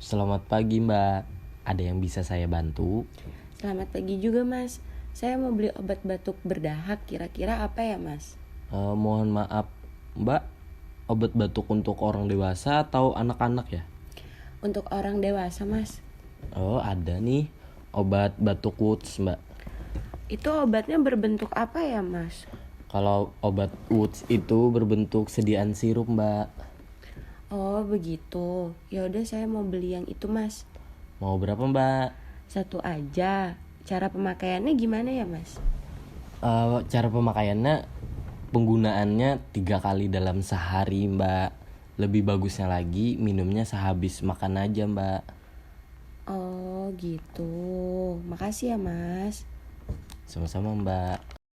Selamat pagi Mbak, ada yang bisa saya bantu? Selamat pagi juga Mas. Saya mau beli obat batuk berdahak, kira-kira apa ya Mas? Mohon maaf Mbak, obat batuk untuk orang dewasa atau anak-anak ya? Untuk orang dewasa Mas. Oh ada nih, obat batuk Woods Mbak. Itu obatnya berbentuk apa ya Mas? Kalau obat Woods itu berbentuk sediaan sirup Mbak. Oh begitu. Yaudah saya mau beli yang itu Mas. Mau berapa Mbak? Satu aja. Cara pemakaiannya gimana ya Mas? Cara pemakaiannya, penggunaannya 3 kali dalam sehari Mbak. Lebih bagusnya lagi minumnya sehabis makan aja Mbak. Oh gitu. Makasih ya Mas. Sama-sama Mbak.